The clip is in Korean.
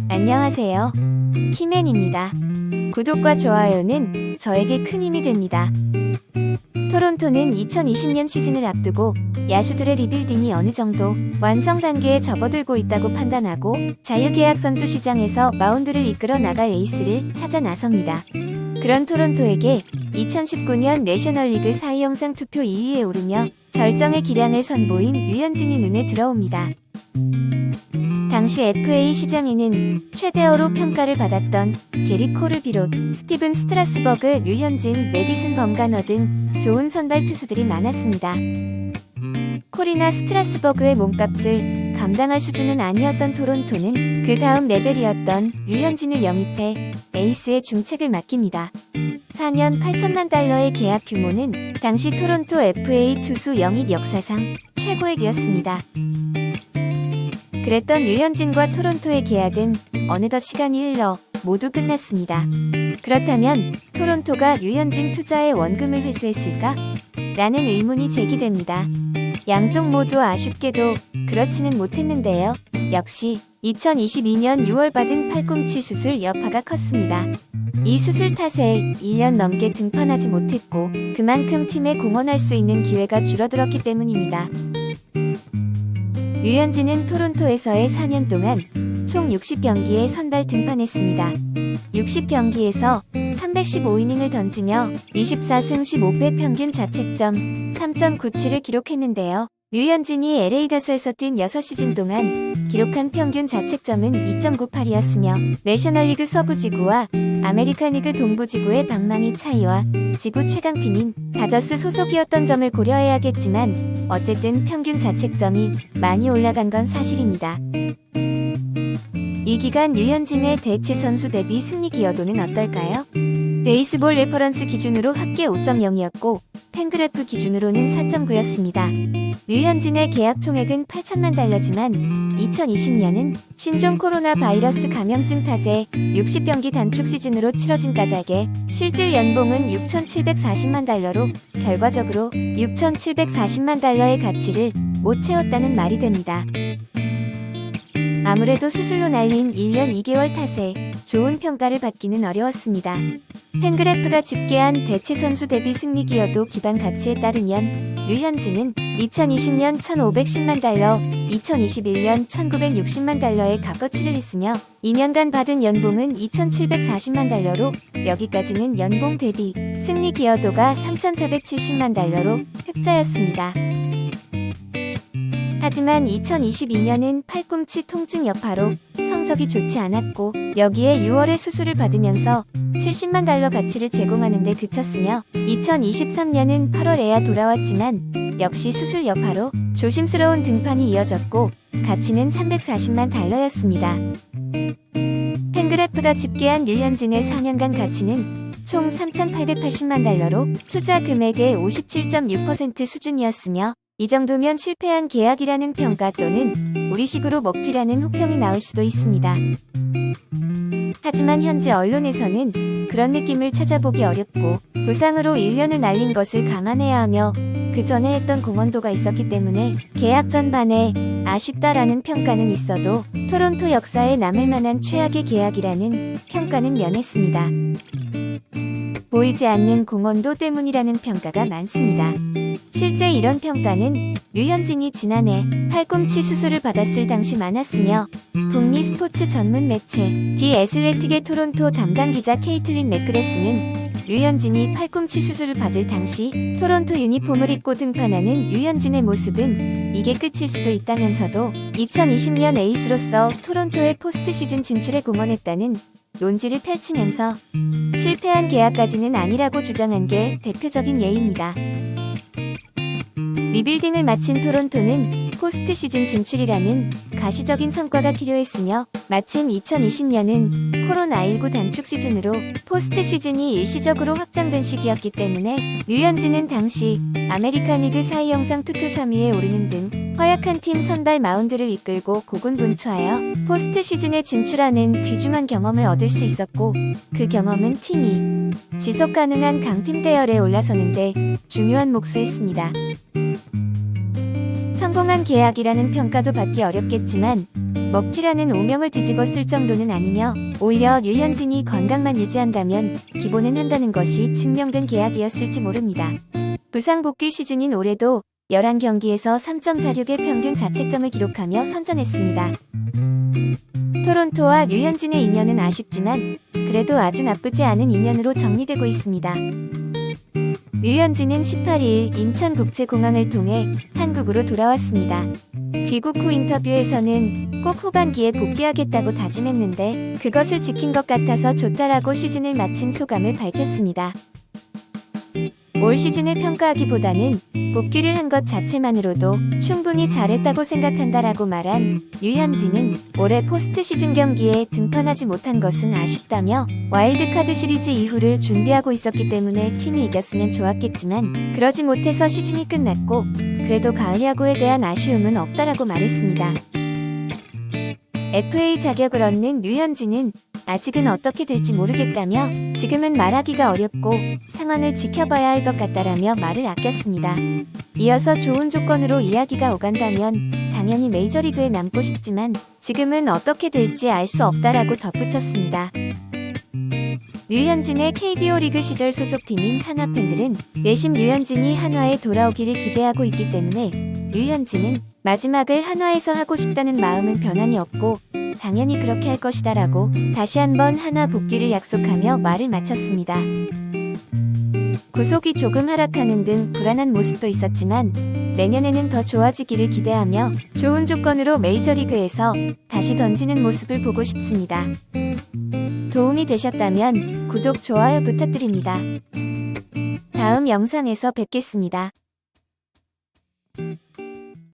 안녕하세요. 키맨입니다. 구독과 좋아요는 저에게 큰 힘이 됩니다. 토론토는 2020년 시즌을 앞두고 야수들의 리빌딩이 어느 정도 완성 단계에 접어들고 있다고 판단하고 자유계약 선수 시장에서 마운드를 이끌어 나갈 에이스를 찾아 나섭니다. 그런 토론토에게 2019년 내셔널리그 사이 영상 투표 2위에 오르며 절정의 기량을 선보인 류현진이 눈에 들어옵니다. 당시 FA 시장에는 최대어로 평가를 받았던 게리 콜을 비롯 스티븐 스트라스버그, 류현진, 메디슨 범가너 등 좋은 선발 투수들이 많았습니다. 콜이나 스트라스버그의 몸값을 감당할 수준은 아니었던 토론토는 그 다음 레벨이었던 류현진을 영입해 에이스의 중책을 맡깁니다. 4년 8천만 달러의 계약 규모는 당시 토론토 FA 투수 영입 역사상 최고액이었습니다. 그랬던 류현진과 토론토의 계약은 어느덧 시간이 흘러 모두 끝났습니다. 그렇다면 토론토가 류현진 투자의 원금을 회수했을까? 라는 의문이 제기됩니다. 양쪽 모두 아쉽게도 그렇지는 못했는데요. 역시 2022년 6월 받은 팔꿈치 수술 여파가 컸습니다. 이 수술 탓에 1년 넘게 등판하지 못했고 그만큼 팀에 공헌할 수 있는 기회가 줄어들었기 때문입니다. 류현진은 토론토에서의 4년 동안 총 60경기에 선발 등판했습니다. 60경기에서 315이닝을 던지며 24승 15패 평균 자책점 3.97을 기록했는데요. 류현진이 LA 다수에서 뛴 6시즌 동안 기록한 평균 자책점은 2.98이었으며 내셔널리그 서부지구와 아메리칸리그 동부지구의 방망이 차이와 지구 최강팀인 다저스 소속이었던 점을 고려해야겠지만 어쨌든 평균 자책점이 많이 올라간 건 사실입니다. 이 기간 류현진의 대체 선수 대비 승리 기여도는 어떨까요? 베이스볼 레퍼런스 기준으로 합계 5.0이었고 팬그래프 기준으로는 4.9였습니다. 류현진의 계약 총액은 8천만 달러지만 2020년은 신종 코로나 바이러스 감염증 탓에 60경기 단축 시즌으로 치러진 까닭에 실질 연봉은 6,740만 달러로 결과적으로 6,740만 달러의 가치를 못 채웠다는 말이 됩니다. 아무래도 수술로 날린 1년 2개월 탓에 좋은 평가를 받기는 어려웠습니다. 팬그래프가 집계한 대체 선수 대비 승리 기여도 기반 가치에 따르면 류현진은 2020년 1,510만 달러, 2021년 1,960만 달러의 값어치를 했으며 2년간 받은 연봉은 2,740만 달러로 여기까지는 연봉 대비 승리 기여도가 3,470만 달러로 흑자였습니다. 하지만 2022년은 팔꿈치 통증 여파로 성적이 좋지 않았고 여기에 6월에 수술을 받으면서 70만 달러 가치를 제공하는 데 그쳤으며 2023년은 8월에야 돌아왔지만 역시 수술 여파로 조심스러운 등판이 이어졌고 가치는 340만 달러였습니다. 팬그래프가 집계한 류현진의 4년간 가치는 총 3,880만 달러로 투자 금액의 57.6% 수준이었으며 이 정도면 실패한 계약이라는 평가 또는 우리식으로 먹튀라는 혹평이 나올 수도 있습니다. 하지만 현지 언론에서는 그런 느낌을 찾아보기 어렵고 부상으로 1년을 날린 것을 감안해야 하며 그 전에 했던 공헌도가 있었기 때문에 계약 전반에 아쉽다라는 평가는 있어도 토론토 역사에 남을 만한 최악의 계약이라는 평가는 면했습니다. 보이지 않는 공헌도 때문이라는 평가가 많습니다. 실제 이런 평가는 류현진이 지난해 팔꿈치 수술을 받았을 당시 많았으며 북미 스포츠 전문 매체 디 애슬레틱의 토론토 담당 기자 케이틀린 맥그레스는 류현진이 팔꿈치 수술을 받을 당시 토론토 유니폼을 입고 등판하는 류현진의 모습은 이게 끝일 수도 있다면서도 2020년 에이스로서 토론토의 포스트 시즌 진출에 공헌했다는 논지를 펼치면서 실패한 계약까지는 아니라고 주장한 게 대표적인 예입니다. 리빌딩을 마친 토론토는 포스트 시즌 진출이라는 가시적인 성과가 필요했으며 마침 2020년은 코로나19 단축 시즌으로 포스트 시즌이 일시적으로 확장된 시기였기 때문에 류현진은 당시 아메리칸 리그 사이 영상 투표 3위에 오르는 등 허약한 팀 선발 마운드를 이끌고 고군분투하여 포스트 시즌에 진출하는 귀중한 경험을 얻을 수 있었고 그 경험은 팀이 지속 가능한 강팀 대열에 올라서는데 중요한 몫을 했습니다. 성공한 성공한 계약이라는 평가도 받기 어렵겠지만 먹튀라는 오명을 뒤집어 쓸 정도는 아니며 오히려 류현진이 건강만 유지한다면 기본은 한다는 것이 증명된 계약이었을지 모릅니다. 부상 복귀 시즌인 올해도 11경기에서 3.46의 평균 자책점을 기록하며 선전했습니다. 토론토와 류현진의 인연은 아쉽지만 그래도 아주 나쁘지 않은 인연으로 정리되고 있습니다. 류현진은 18일 인천국제공항을 통해 한국으로 돌아왔습니다. 귀국 후 인터뷰에서는 꼭 후반기에 복귀하겠다고 다짐했는데 그것을 지킨 것 같아서 좋다라고 시즌을 마친 소감을 밝혔습니다. 올 시즌을 평가하기보다는 복귀를 한 것 자체만으로도 충분히 잘했다고 생각한다라고 말한 류현진은 올해 포스트 시즌 경기에 등판하지 못한 것은 아쉽다며 와일드카드 시리즈 이후를 준비하고 있었기 때문에 팀이 이겼으면 좋았겠지만 그러지 못해서 시즌이 끝났고 그래도 가을 야구에 대한 아쉬움은 없다라고 말했습니다. FA 자격을 얻는 류현진은 아직은 어떻게 될지 모르겠다며 지금은 말하기가 어렵고 상황을 지켜봐야 할 것 같다라며 말을 아꼈습니다. 이어서 좋은 조건으로 이야기가 오간다면 당연히 메이저리그에 남고 싶지만 지금은 어떻게 될지 알 수 없다라고 덧붙였습니다. 류현진의 KBO 리그 시절 소속팀인 한화 팬들은 내심 류현진이 한화에 돌아오기를 기대하고 있기 때문에 류현진은 마지막을 한화에서 하고 싶다는 마음은 변함이 없고 당연히 그렇게 할 것이다라고 다시 한번 한화 복귀를 약속하며 말을 마쳤습니다. 구속이 조금 하락하는 등 불안한 모습도 있었지만 내년에는 더 좋아지기를 기대하며 좋은 조건으로 메이저리그에서 다시 던지는 모습을 보고 싶습니다. 도움이 되셨다면 구독, 좋아요 부탁드립니다. 다음 영상에서 뵙겠습니다.